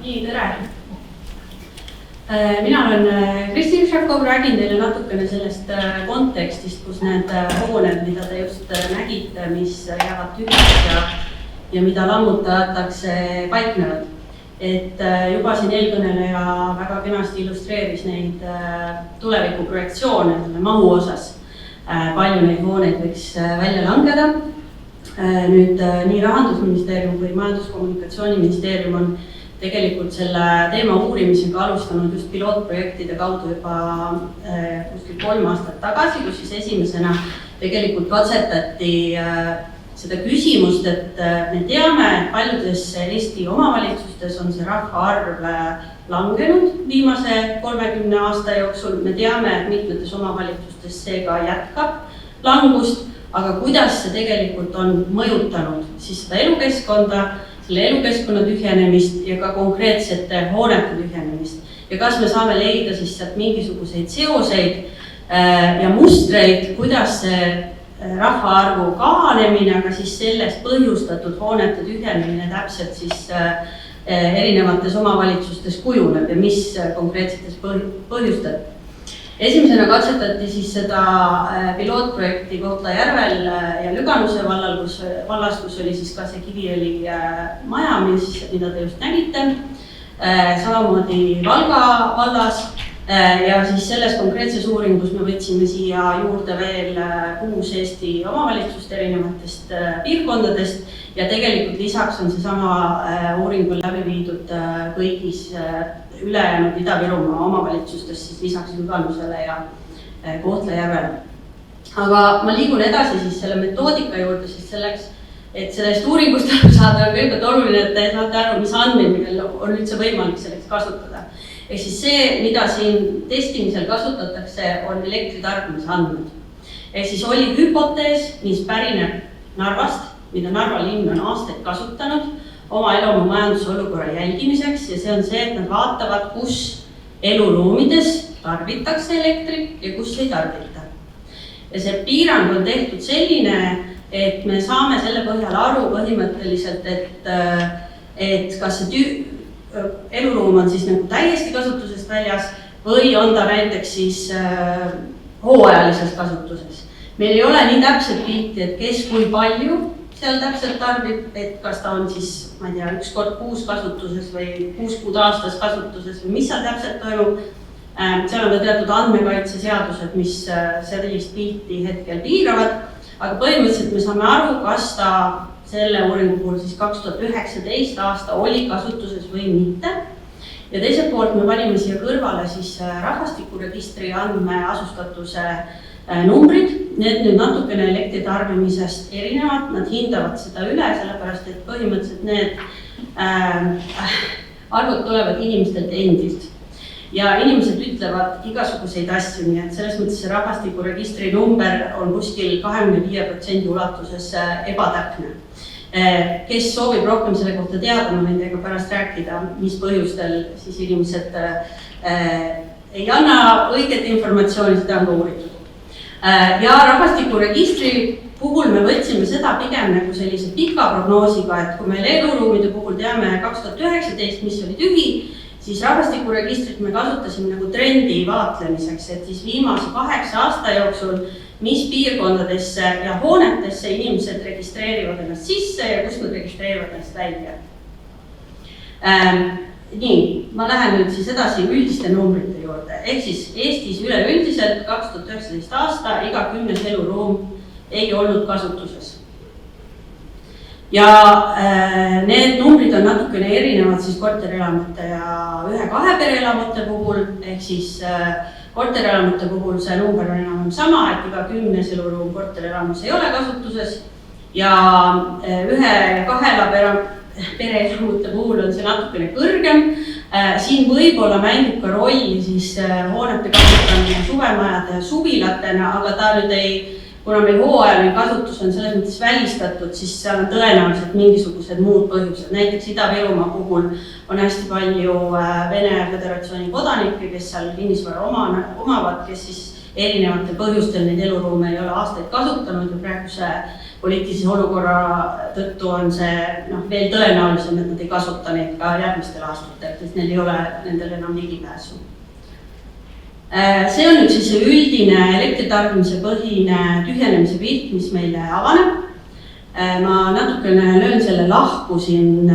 Nii, tere! Mina olen Kristi Ušakov, räägin teile natukene sellest kontekstist, kus need hooned, mida te just nägite, mis jäävad tühjaks ja mida lammutatakse, paiknevad. Et juba siin eelkõneleja väga kenasti illustreeris neid tulevikuprojektsioone mahu osas. Palju neid hooneid võiks välja langeda. Nüüd nii Rahandusministeerium kui Majandus-Kommunikatsiooniministeerium on tegelikult selle teema uurimisega alustanud just pilootprojektide kaudu juba kuskil 3 aastat tagasi, kus siis esimesena tegelikult katsetati seda küsimust, et me teame, et paljudes Eesti omavalitsustes on see rahvaarv langenud viimase 30 aasta jooksul. Me teame, et mitmetes omavalitsustes see ka jätkab langust, aga kuidas see tegelikult on mõjutanud siis seda elukeskkonda, selle elukeskkonna tühjenemist ja ka konkreetsete hoonete tühjenemist. Ja kas me saame leida siis sealt mingisuguseid seoseid ja mustreid, kuidas see rahvaarvu kahanemine, aga siis sellest põhjustatud hoonete tühjenemine täpselt siis erinevates omavalitsustes kujuneb ja mis konkreetsetes põhjustel. Esimesena katsetati siis seda pilootprojekti Kohtla-Järvel ja Lüganuse vallas, kus oli siis ka see Kiviõli maja, mida te just nägite, samamoodi Valga vallas ja siis selles konkreetses uuringus me võtsime siia juurde veel 6 Eesti omavalitsust erinevatest piirkondadest ja tegelikult lisaks on seesama uuring läbi viidud kõigis ülejäänud Ida-Virumaa omavalitsustes siis lisaks Lüganusele ja Kohtla-Järvele. Aga ma liigun edasi siis selle metoodika juurde siis selleks, et sellest uuringust saada kõigepealt oluline, et te saate aru, mis andmeid meil on üldse võimalik selleks kasutada. Ehk siis see, mida siin testimisel kasutatakse, on elektritarbimise andmed. Ehk siis oli hüpotees, mis pärineb Narvast, mida Narva linn on aastaid kasutanud oma elumaa majanduse olukorra jälgimiseks ja see on see, et nad vaatavad, kus eluruumides tarbitakse elektrit ja kus ei tarbita. Ja see piirang on tehtud selline, et me saame selle põhjal aru põhimõtteliselt, et kas see eluruum on siis nagu täiesti kasutusest väljas või on ta näiteks siis hooajalises kasutuses. Meil ei ole nii täpselt pilti, et kes kui palju seal täpselt tarbib, et kas ta on siis, ma ei tea, 1 kord kuus kasutuses või 6 kuud aastas kasutuses või mis seal täpselt toimub. Seal on ka teatud andmekaitseseadused, mis sellist pilti hetkel piiravad, aga põhimõtteliselt me saame aru, kas ta selle uuringu puhul siis 2019 aasta oli kasutuses või mitte. Ja teiselt poolt me panime siia kõrvale siis rahvastikuregistri andmeasustatuse numbrid, need nüüd natukene elektritarbimisest erinevad, nad hindavad seda üle, sellepärast et põhimõtteliselt need arvud tulevad inimestelt endilt. Ja inimesed ütlevad igasuguseid asju, nii et selles mõttes see rahvastikuregistri number on kuskil 25% ulatuses ebatäpne. Kes soovib rohkem selle kohta teada, ma võin teiega pärast rääkida, mis põhjustel siis inimesed ei anna õiget informatsiooni, seda on ka uuritud. Ja rahvastikuregistri puhul me võtsime seda pigem nagu sellise pika prognoosiga, et kui meil eluruumide puhul teame 2019, mis oli tühi, siis rahvastikuregistrit me kasutasime nagu trendi vaatlemiseks, et siis viimase 8 aasta jooksul, mis piirkondadesse ja hoonetesse inimesed registreerivad ennast sisse ja kus nad registreerivad ennast välja. Nii, ma lähen nüüd siis edasi üldiste numbrite juurde. Ehk siis Eestis üleüldiselt 2019 aasta iga 10. eluruum ei olnud kasutuses. Ja need numbrid on natukene erinevad siis korterelamute ja 1-2 pereelamute puhul, ehk siis korterelamute puhul see number on enam sama, et iga 10. eluruum korterelamus ei ole kasutuses ja 1-2 pereelamute puhul on see natukene kõrgem. Siin võib-olla mängib ka rolli siis hoonete kasutamine suvemajade ja suvilatena, aga ta nüüd ei, kuna meil hooajaline kasutus on selles mõttes välistatud, siis seal on tõenäoliselt mingisugused muud põhjused. Näiteks Ida-Virumaa puhul on hästi palju Vene Föderatsiooni kodanikke, kes seal kinnisvara omavad, kes siis erinevatel põhjustel neid eluruume ei ole aastaid kasutanud ja praeguse poliitilise olukorra tõttu on see veel tõenäolisem, et nad ei kasuta neid ka järgmistel aastatel, sest neil ei ole nendel enam ligipääsu. See on nüüd siis üldine elektritarbimise põhine tühjenemise pilt, mis meile avaneb. Ma natukene löön selle lahku siin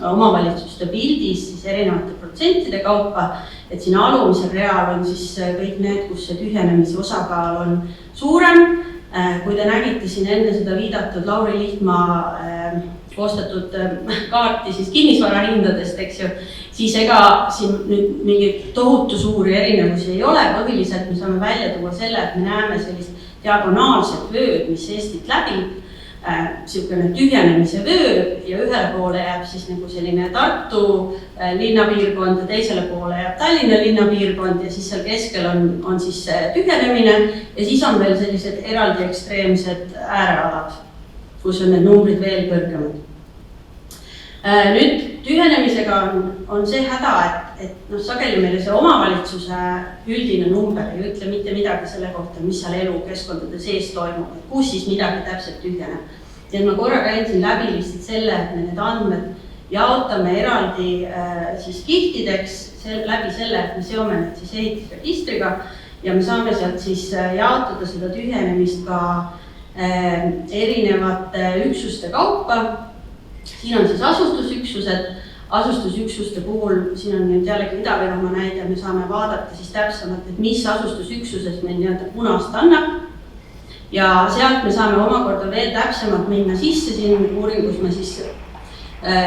omavalitsuste pildis siis erinevate protsentide kaupa, et siin alumisel real on siis kõik need, kus see tühjenemise osakaal on suurem. Kui te nägite siin enne seda viidatud Lauri Lihtmaa koostatud kaarti siis kinnisvara hindadest, eks ju, siis ega siin nüüd mingit tohutu suuri erinevusi ei ole. Põhiliselt me saame välja tuua selle, et me näeme sellist diagonaalset vööd, mis Eestit läbib. Siukene tühjenemise vöö ja ühele poole jääb siis nagu selline Tartu linnapiirkond ja teisele poole jääb Tallinna linnapiirkond ja siis seal keskel on siis tühjenemine ja siis on veel sellised eraldi ekstreemsed äärealad, kus on need numbrid veel kõrgemad. Nüüd tühjenemisega on see häda, et sageli meile see omavalitsuse üldine number ei ütle mitte midagi selle kohta, mis seal elukeskkondade sees toimub, et kus siis midagi täpselt tühjeneb. Ja ma korra käin siin läbi lihtsalt selle, et me need andmed jaotame eraldi siis kihtideks läbi selle, et me seome need siis ehitisregistriga ja me saame sealt siis jaotada seda tühjenemist ka erinevate üksuste kaupa. Siin on siis asustusüksused, asustusüksuste puhul, siin on nüüd jällegi Ida-Virumaa näide, me saame vaadata siis täpsemalt, et mis asustusüksuses meil nii-öelda punast annab. Ja sealt me saame omakorda veel täpsemalt minna sisse, siin uuringus me siis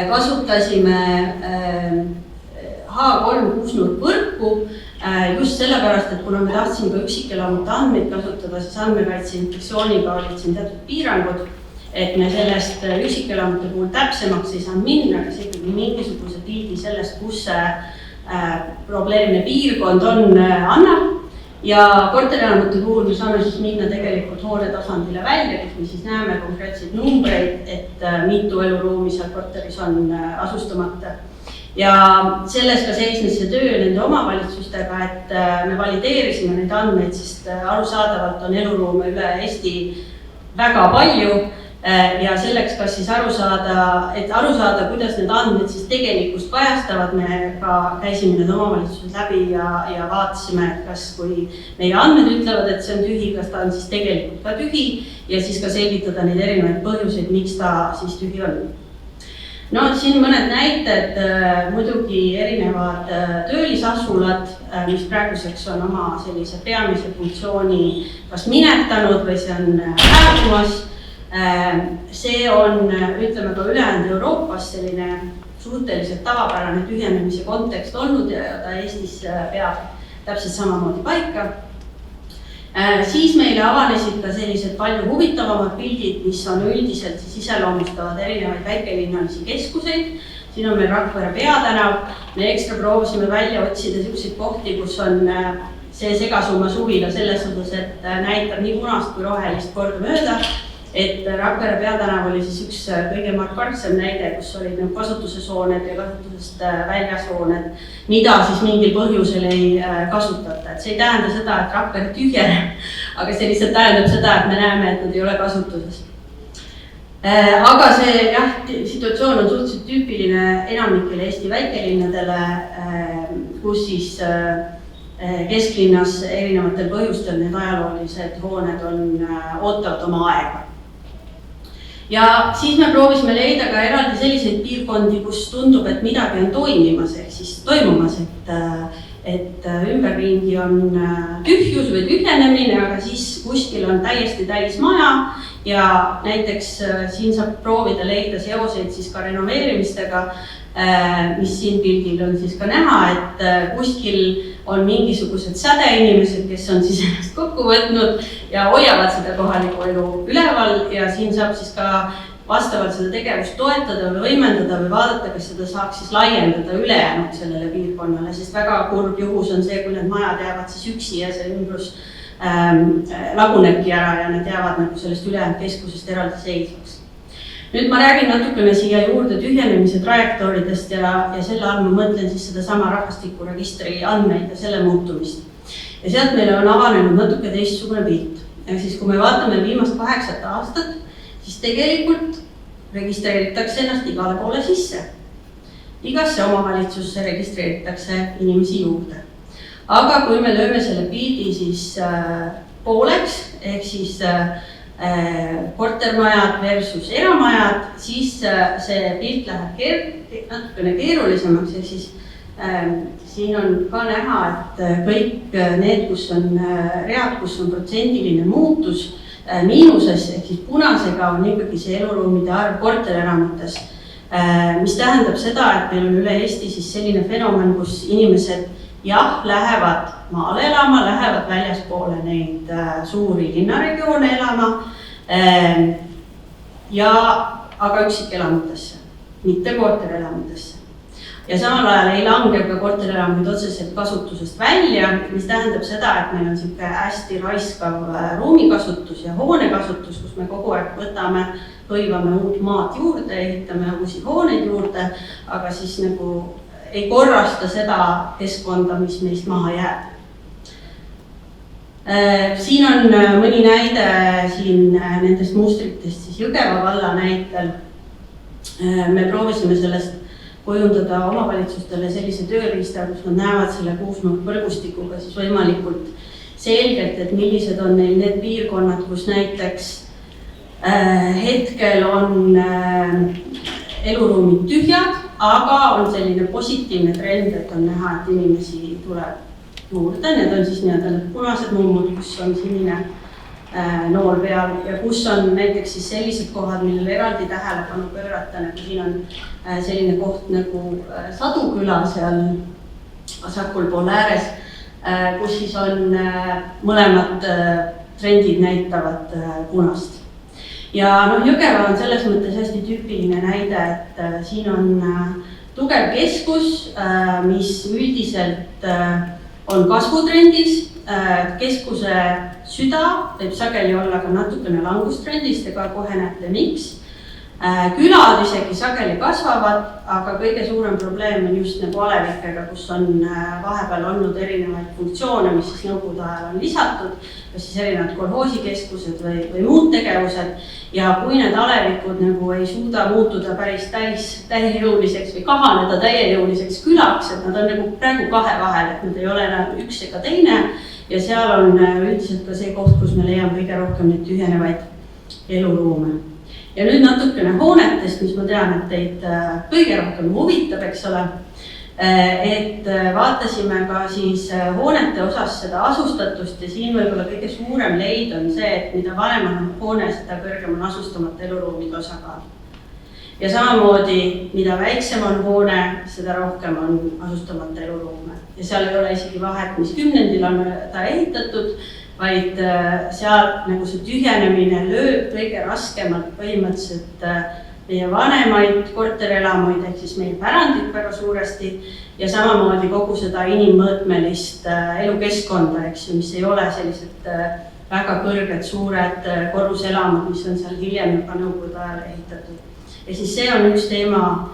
kasutasime H3 kuusnurkvõrku just sellepärast, et kuna me tahtsime ka üksikelamute andmeid kasutada, siis andmekaitse inspektsiooniga olid siin teatud piirangud, et me sellest üksikelamute puhul täpsemaks ei saanud minna, aga see ikkagi mingisuguse pildi sellest, kus see probleemne piirkond on, annab. Ja korterelamute puhul me saame siis minna tegelikult hoone tasandile välja, kus me siis näeme konkreetseid numbreid, et mitu eluruumi seal korteris on asustamata. Ja selles ka seisnes see töö nende omavalitsustega, et me valideerisime neid andmeid, sest arusaadavalt on eluruume üle Eesti väga palju. Ja selleks kas siis aru saada, kuidas need andmed siis tegelikult kajastavad, me ka käisime need omavalitsused läbi ja vaatasime, et kas kui meie andmed ütlevad, et see on tühi, kas ta on siis tegelikult ka tühi ja siis ka selgitada neid erinevaid põhjuseid, miks ta siis tühi on. No siin mõned näited, muidugi erinevad töölisasulad, mis praeguseks on oma sellise peamise funktsiooni kas minetanud või see on hääbumas. See on, ütleme ka ülejäänud Euroopas selline suhteliselt tavapärane tühjenemise kontekst olnud ja ta Eestis peab täpselt samamoodi paika. Siis meile avanesid ka sellised palju huvitavamad pildid, mis on üldiselt siis iseloomustavad erinevaid väikelinnalisi keskuseid. Siin on meil Rakvere peatänav. Me ekstra proovisime välja otsida selliseid kohti, kus on see segasumma suvila selles suhtes, et näitab nii punast kui rohelist korda mööda. Et Rakvere peatänav oli siis üks kõige markantsem näide, kus olid kasutuseshooned ja kasutusest väljashooned, mida siis mingil põhjusel ei kasutata. Et see ei tähenda seda, et Rakvere tühjeneb, aga see lihtsalt tähendab seda, et me näeme, et nad ei ole kasutuses. Aga see situatsioon on suhteliselt tüüpiline enamikele Eesti väikelinnadele, kus siis kesklinnas erinevatel põhjustel need ajaloolised hooned ootavad oma aega. Ja siis me proovisime leida ka eraldi selliseid piirkondi, kus tundub, et midagi on toimimas, ehk siis toimumas, et ümberringi on tühjus või tühjenemine, aga siis kuskil on täiesti täis maja ja näiteks siin saab proovida leida seoseid siis ka renoveerimistega, mis siin pildil on siis ka näha, et kuskil on mingisugused sädeinimesed, kes on siis ennast kokku võtnud ja hoiavad seda kohalikku elu üleval ja siin saab siis ka vastavalt seda tegevust toetada või võimendada või vaadata, kas seda saaks siis laiendada ülejäänud sellele piirkonnale, sest väga kurb juhus on see, kui need majad jäävad siis üksi ja see ümbrus lagunebki ära ja need jäävad nagu sellest ülejäänud keskusest eraldi seisvaks. Nüüd ma räägin natukene siia juurde tühjenemise trajektooridest ja selle all ma mõtlen siis seda sama rahvastikuregistri andmeid ja selle muutumist. Ja sealt meile on avanenud natuke teistsugune pilt. Ja siis kui me vaatame viimast 8 aastat, siis tegelikult registreeritakse ennast igale poole sisse. Igasse omavalitsusse registreeritakse inimesi juurde. Aga kui me lööme selle pildi siis pooleks, ehk siis kortermajad versus eramajad, siis see pilt läheb natukene keerulisemaks, ehk siis siin on ka näha, et kõik need, kus on read, kus on protsendiline muutus miinuses, ehk siis punasega on ikkagi see eluruumide arv kortereramutes, mis tähendab seda, et meil on üle Eesti siis selline fenomen, kus inimesed lähevad maale elama, lähevad väljaspoole neid suuri linnaregioone elama, aga üksikelamutesse, mitte korterelamutesse. Ja samal ajal ei lange ka korterelamud otseselt kasutusest välja, mis tähendab seda, et meil on selline hästi raiskav ruumikasutus ja hoonekasutus, kus me kogu aeg hõivame uut maad juurde, ehitame uusi hooneid juurde, aga siis nagu ei korrasta seda keskkonda, mis meist maha jääb. Siin on mõni näide siin nendest mustritest siis Jõgeva valla näitel. Me proovisime sellest kujundada omavalitsustele sellise tööriista, kus nad näevad selle kuusnurkvõrgustikuga siis võimalikult selgelt, et millised on neil need piirkonnad, kus näiteks hetkel on eluruumid tühjad, aga on selline positiivne trend, et on näha, et inimesi tuleb juurde. Need on siis need punased mummud, kus on sinine nool peal ja kus on näiteks siis sellised kohad, millele eraldi tähelepanu pöörata, nagu siin on selline koht nagu Saduküla seal vasakul pool ääres, kus siis on mõlemad trendid näitavad punast. Ja Jõgeva on selles mõttes hästi tüüpiline näide, et siin on tugev keskus, mis üldiselt on kasvutrendis. Keskuse süda võib sageli olla ka natukene langustrendist, ega kohe näete miks. Külad isegi sageli kasvavad, aga kõige suurem probleem on just nagu alevikega, kus on vahepeal olnud erinevaid funktsioone, mis siis nõukogude ajal on lisatud, kas siis erinevad kolhoosikeskused või muud tegevused. Ja kui need alevikud nagu ei suuda muutuda päris täiejõuliseks või kahaneda täiejõuliseks külaks, et nad on nagu praegu kahe vahel, et nad ei ole enam üks ega teine. Ja seal on üldiselt ka see koht, kus me leiame kõige rohkem neid tühjenevaid eluruume. Ja nüüd natukene hoonetest, mis ma tean, et teid kõige rohkem huvitab, eks ole. Et vaatasime ka siis hoonete osas seda asustatust ja siin võib-olla kõige suurem leid on see, et mida vanem on hoone, seda kõrgem on asustamata eluruumide osakaal. Ja samamoodi, mida väiksem on hoone, seda rohkem on asustamata eluruume. Ja seal ei ole isegi vahet, mis kümnendil on ta ehitatud, vaid seal nagu see tühjenemine lööb kõige raskemalt põhimõtteliselt meie vanemaid korterelamuid, ehk siis meie pärandit väga suuresti ja samamoodi kogu seda inimmõõtmelist elukeskkonda, mis ei ole sellised väga kõrged, suured korruselamud, mis on seal hiljem juba nõukogude ajal ehitatud. Ja siis see on üks teema,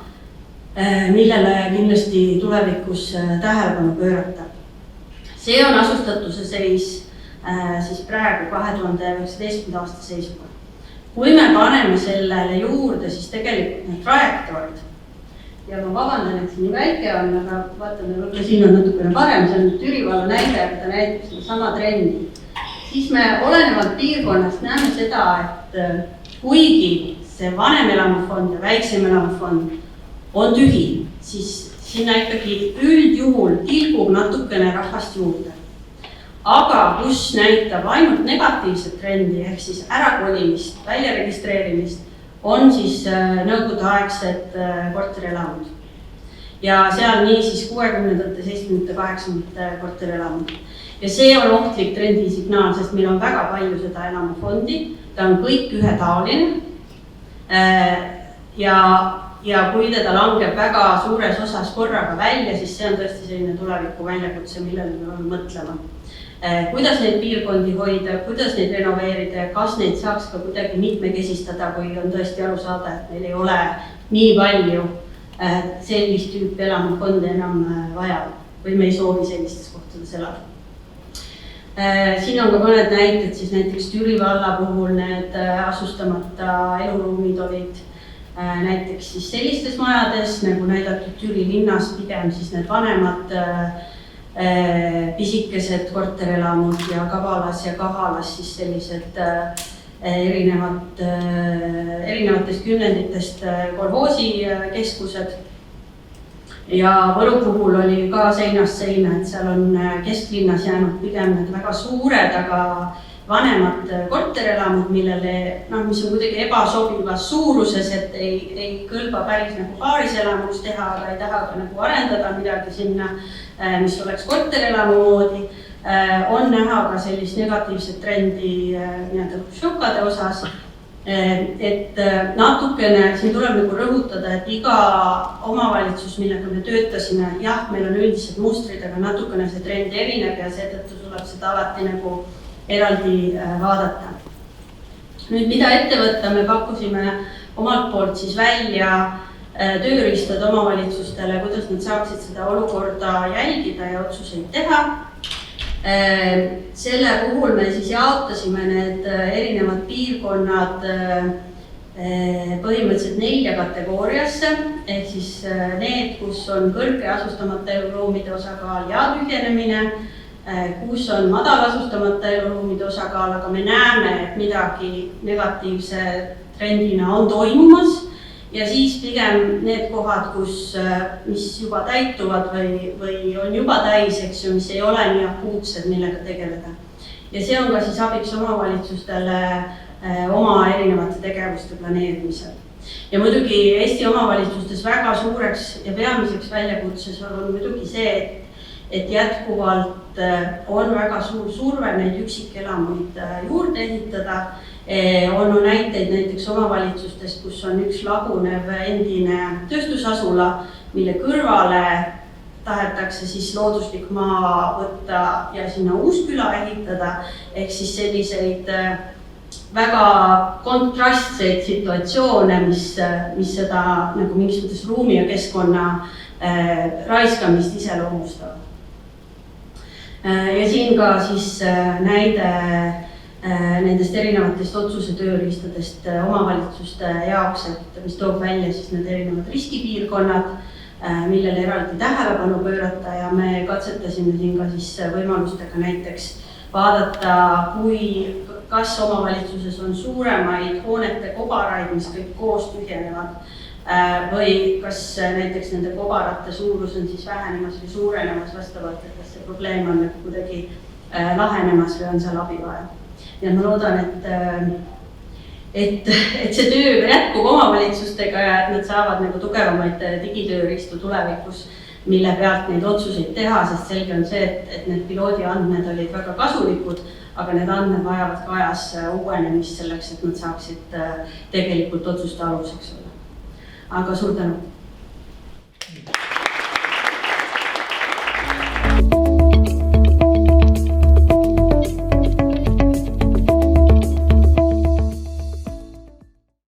millele kindlasti tulevikus tähelepanu pöörata. See on asustatuse seis siis praegu 2019. aasta seisuga. Kui me paneme sellele juurde, siis tegelikult need trajektoorid ja ma vabandan, et siin nii väike on, aga vaatame, võib-olla siin on natukene parem, see on Türi valla näide, et ta näitab seda sama trendi. Siis me olenevalt piirkonnast näeme seda, et kuigi see vanem elamufond ja väiksem elamufond on tühi, siis sinna ikkagi üldjuhul tilgub natukene rahvast juurde. Aga kus näitab ainult negatiivset trendi, ehk siis ärakolimist, väljaregistreerimist, on siis nõukogudeaegsed korterelamud. Ja seal nii siis 60-ndate, 70-ndate, 80-ndate korterelamud. Ja see on ohtlik trendisignaal, sest meil on väga palju seda elamufondi, ta on kõik ühetaoline. Ja kui teda langeb väga suures osas korraga välja, siis see on tõesti selline tuleviku väljakutse, millele me peame mõtlema. Kuidas neid piirkondi hoida, kuidas neid renoveerida, kas neid saaks ka kuidagi mitmekesistada, kui on tõesti aru saada, et meil ei ole nii palju sellist tüüpi elamufonde enam vaja või me ei soovi sellistes kohtades elada. Siin on ka mõned näited, siis näiteks Türi valla puhul need asustamata eluruumid olid näiteks siis sellistes majades, nagu näidatud Türi linnas, pigem siis need vanemad pisikesed korterelamud ja Kavalas ja Kahalas siis sellised erinevatest kümnenditest kolhoosikeskused. Ja Võru puhul oli ka seinast seina, et seal on kesklinnas jäänud pigem need väga suured, aga vanemad korterelamud, mis on kuidagi ebasobivas suuruses, et ei kõlba päris nagu paariselamuks teha, aga ei taha ka nagu arendada midagi sinna, mis oleks korterelamu moodi. On näha ka sellist negatiivset trendi šokade osas. Et natukene siin tuleb nagu rõhutada, et iga omavalitsus, millega me töötasime, jah, meil on üldised mustrid, aga natukene see trend erineb ja seetõttu tuleb seda alati nagu eraldi vaadata. Nüüd, mida ette võtta, me pakkusime omalt poolt siis välja tööriistad omavalitsustele, kuidas nad saaksid seda olukorda jälgida ja otsuseid teha. Selle puhul me siis jaotasime need erinevad piirkonnad põhimõtteliselt 4 kategooriasse, ehk siis need, kus on kõrge asustamata eluruumide osakaal ja tühjenemine, kus on madal asustamata eluruumide osakaal, aga me näeme, et midagi negatiivse trendina on toimumas. Ja siis pigem need kohad, mis juba täituvad või on juba täis, eks ju, mis ei ole nii akuutsed, millega tegeleda. Ja see on ka siis abiks omavalitsustele oma erinevate tegevuste planeerimisel. Ja muidugi Eesti omavalitsustes väga suureks ja peamiseks väljakutses on muidugi see, et jätkuvalt on väga suur surve neid üksikelamuid juurde ehitada. On näiteid näiteks omavalitsustest, kus on üks lagunev endine tööstusasula, mille kõrvale tahetakse siis looduslik maa võtta ja sinna uus küla ehitada, ehk siis selliseid väga kontrastseid situatsioone, mis seda nagu mingis mõttes ruumi ja keskkonna raiskamist iseloomustavad. Ja siin ka siis näide nendest erinevatest otsuse tööriistadest omavalitsuste jaoks, mis toob välja siis need erinevad riskipiirkonnad, millele eraldi tähelepanu pöörata ja me katsetasime siin ka siis võimalustega näiteks vaadata, kas omavalitsuses on suuremaid hoonete kobaraid, mis kõik koos tühjenevad, või kas näiteks nende kobarate suurus on siis vähenemas või suurenemas vastavalt, et kas see probleem on kuidagi lahenemas või on seal abi vaja. Ja ma loodan, et see töö jätkub omavalitsustega ja et nad saavad nagu tugevamaid digitööriistu tulevikus, mille pealt neid otsuseid teha, sest selge on see, et need piloodi andmed olid väga kasulikud, aga need andmed vajavad ka ajas uuenemist selleks, et nad saaksid tegelikult otsuste aluseks olla. Aga suur tänu!